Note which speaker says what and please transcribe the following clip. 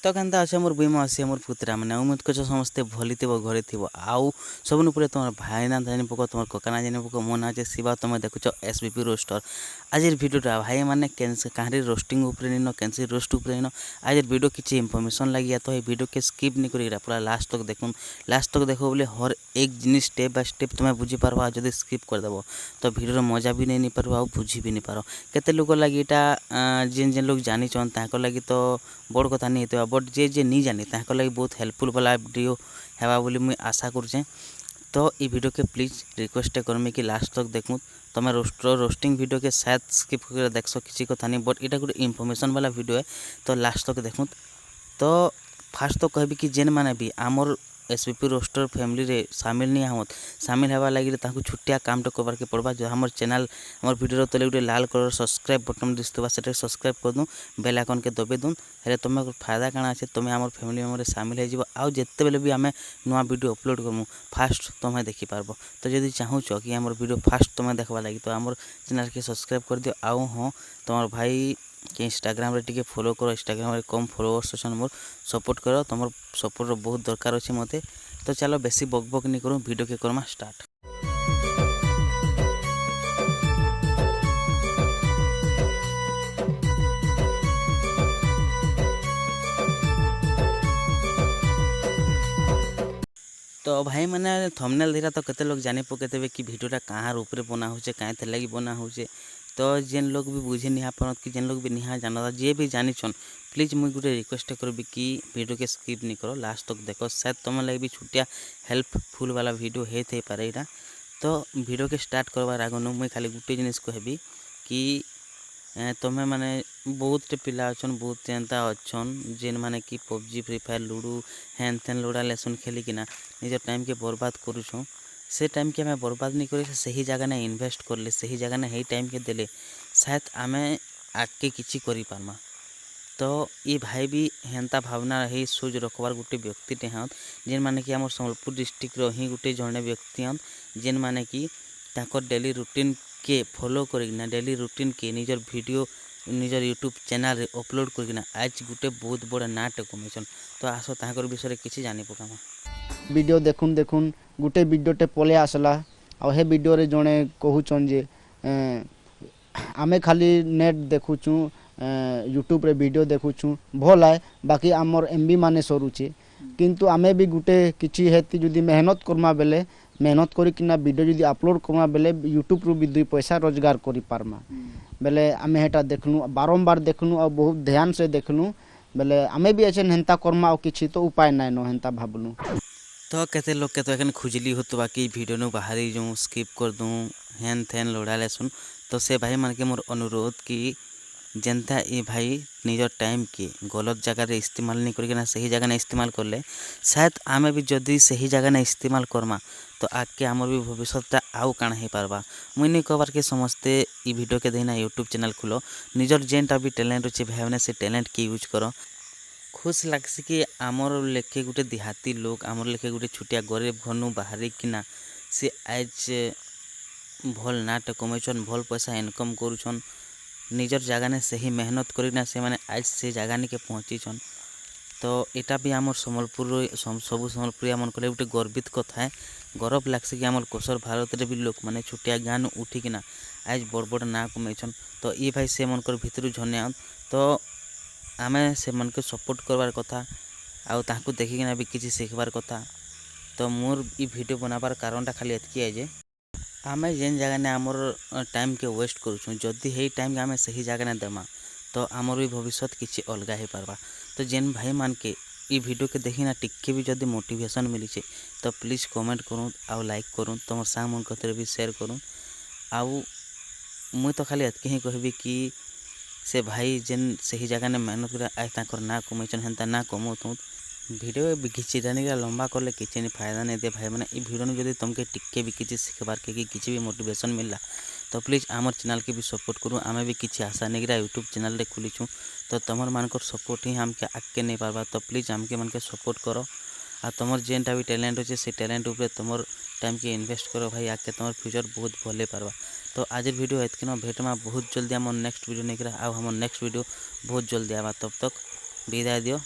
Speaker 1: तो केन्ता अच्छे मोर बुई मासी मोर पुतरा मैंने उम्मीद कर समस्ते भली थी घरे थी आउ सबन पूरे तुम भाई ना जानी पक तुम कका ना जानी पक मो ना शिवा तुम देखुच एसबीपी रोस्टर आज भिडियोटा भाई मैंने कहीं रोस्टिंग निन कैंसी रोस्ट निन आज भिडियो किसी इनफर्मेशन लगी तो ये भिडियो के स्किप नहीं कर पूरा लास्ट तक देखून लास्ट तक देख बोले हर एक जिनिस स्टेप बाय स्टेप तुम्हें बुझीपार जब स्किप करदेव तो भिडियो मजा भी नहीं पार आ बुझी भी नहीं पार केते लोक लगी यहाँ जेन जेन लोग जानी लगी तो बड़ कथा नहीं होता बट जे जे नहीं जानी लगी बहुत हेल्पफुल वाला वीडियो है बोली मुझे आशा करुचे तो ये वीडियो के प्लीज रिक्वेस्ट करमी कि लास्ट तक देखूँ तुम रोस्टिंग वीडियो के शायद स्किप कर देख किसी कथा नहीं बट यहाँ गोटे इनफर्मेशन वाला वीडियो है तो लास्ट तक देखूँ तो फास्ट तो कहबी कि जेन मैंने भी आमर एसबीपी रोस्टर फैमिली रे सामिल नहीं हमत सामिल हवा लगे छुट्टिया काम तो करवार के पड़वा जो हमार चैनल हमार वीडियो तले गोटे लाल कलर सब्सक्राइब बटन दिखा से सब्सक्राइब कर दूँ बेल आइकन के दबे दूँ हेल्ले तुम फायदा काଣା अच्छे तुम आम फैमिली मेम्बर सामिल हो आउ जिते बेले भी आम नुआ वीडियो अपलोड करमु फास्ट तुम्हें देखिपार तो जब चाहूच कि आम वीडियो फास्ट तुम्हें देखवा लगी तो आम चैनल के सब्सक्राइब कर दियो आउ हाँ तुम भाई कि इंस्टाग्राम रे टिके फॉलो करो इंस्टाग्राम रे कम फॉलोअर्स अच्छा मोर सपोर्ट करो तुम सपोर्ट बहुत दरकार अच्छे मते तो चलो बेसी बक बक नहीं करूँ वीडियो के करमा स्टार्ट। तो भाई मैंने थंबनेल धीरा तो केते लोग जानी पकेते कि वीडियोटा कहाँ ऊपर बना हो कहीं लगी बना हो तो जेन लोग भी बुझे नहीं पारत कि जेन लोग भी नहीं जानता जे भी जानी प्लीज मुझे गोटे रिक्वेस्ट करबी कि वीडियो के स्किप नहीं करो लास्ट तक देखो शायद तुम लगे भी छुट्टिया हेल्पफुल वाला वीडियो होते पारे यहाँ तो वीडियो के स्टार्ट करवार आगे मुझे खाली गोटे जिनिस कहबी कि तुम्हें माने बहुत पिला अच्छन बहुत एंता अच्छन जेन माने कि पबजी फ्री फायर लूडो हेन तेन लुड़ा लेसन खेलिकिना निज टाइम के बर्बाद करुछूँ से टाइम के आम बर्बाद नहीं कर सही जगह ने इन्वेस्ट करले सही जगह ने टाइम के देले शायद आम आगे किसी करमा तो ये भाई भी हेन्ता भावना ही सोच रखबार गोटे व्यक्ति हाँ जेन माने कि आम सम्बलपुर डिस्ट्रिक्ट ही गोटे जड़े व्यक्ति हाँ जेन माने कि डेली रूटीन के फॉलो करना डेली रूटीन के निजर वीडियो निजर यूट्यूब चैनल रे अपलोड करना आज गोटे बहुत बड़ा नाट कमेसन तो आस ताकर विषय किसी जानी पकामा
Speaker 2: वीडियो देखुन देखुन गोटे वीडियोटे पले आसला आ हे वीडियो रे जड़े कहूचन जे आमे खाली नेट देखुचु यूट्यूब रे वीडियो देखुचु भल है बाकी आमर एमबी माने सरुचे किंतु आमे भी गोटे किछि हेती जदि मेहनत करमा बेले मेहनत करिकिना वीडियो जदि अपलोड करमा बेले यूट्यूब रू भी 2 पैसा रोजगार करि पारमा बेले आमे हेटा देखनु बारंबार देखनु और बहुत ध्यान से देखनु बेले आमे भी अच्छे हेन्ता करमा और किछि तो उपाय नाय न हेन्ता भाबनु
Speaker 1: तो केते लोग के तो एखन खुजली होतो बाकी वीडियो नु बाहरी जो स्किप कर दूँ हेन थेन लोड़ा लेसुन तो से भाई मन के मोर अनुरोध कि जनता ये भाई निजर टाइम के गलत जगह रे इस्तेमाल नहीं करके ना सही जगह ने इस्तेमाल करले शायद आमे भी जदि सही जगह ने इस्तेमाल करमा तो आगे आमर भी भविष्यटा आउ काଣା हो पारबा मुई नहीं कहबार के समस्ते ये वीडियो के देना यूट्यूब चैनल खुलो निजर जेनटा भी टैलेंट अच्छे भाई मैंने से टैलेंट के यूज करो खुश लगसी कि आमर लेखे गोटे देहाती लोग आमर लेखे गोटे छुटिया गरीब घनु बाहरी किना से आज भल नाट कमेछन भल पैसा इनकम करुछन निजर जगह ने सही मेहनत करना से माने आज से जगह ने के पहुँचीछन तो यहाँ भी आम सम्बलपुर सबू सम्बलपुरिया मन को गोटे गर्वित कथा है गौरव लग्सी कि आम कोसर भारत रे भी लोक मैंने छुटिया ज्ञान उठिकिना आज बड़ बड़ ना कमेछन तो ये भाई से मनकर भितर झनिया तो आमे से मन के सपोर्ट करवार कथा आउ ताकू देखिकिना भी किसी शिखबार कथा तो मोर ई वीडियो बनाबार कारणटा खाली एतकी है जे आमे जेन जगह ने आमर टाइम के वेस्ट करूँ जदि हे टाइम के आमे सही जगह ने देमा तो आमर भी भविष्य किसी अलग हो पारबा तो जेन भाई मान के ई वीडियो के देखिना टिके भी जदि मोटिवेशन मिली तो प्लीज़ कमेंट करूँ आउ लाइक करूँ तुम सांग मन कतरे भी शेयर करूँ आउ मुई तो खाली एतके ही कहबी कि से भाई जेन सही जगह ने मेहनत कर आज तक ना कमेछन हेन्ता ना कमौत वीडियो घिची जाने लंबा करले किसी नहीं फायदा नहीं दे भाई मैंने वीडियो में जब तुमके टिके भी किसी शिखबार के किसी भी मोटिवेशन मिलला तो प्लीज़ आमर चैनल के भी सपोर्ट करूँ आमे भी किसी आशा नहीं यूट्यूब चैनल रे खुलीछूँ तो तुम मानकर सपोर्ट ही हमके आगे नहीं पारबा तो प्लीज़ आमके मन के सपोर्ट करो आ तुम जेनटा भी टैलेंट अच्छे से टैलेंट उपरे तुम टाइम के इन्वेस्ट करो भाई आगे तुम फ्यूचर बहुत भले पारबा तो आज वीडियो एतकिन भेटमा बहुत जल्दी आम नेक्स्ट वीडियो नहीं हम नेक्स्ट वीडियो बहुत जल्दी आवा तब तक विदाय दियो।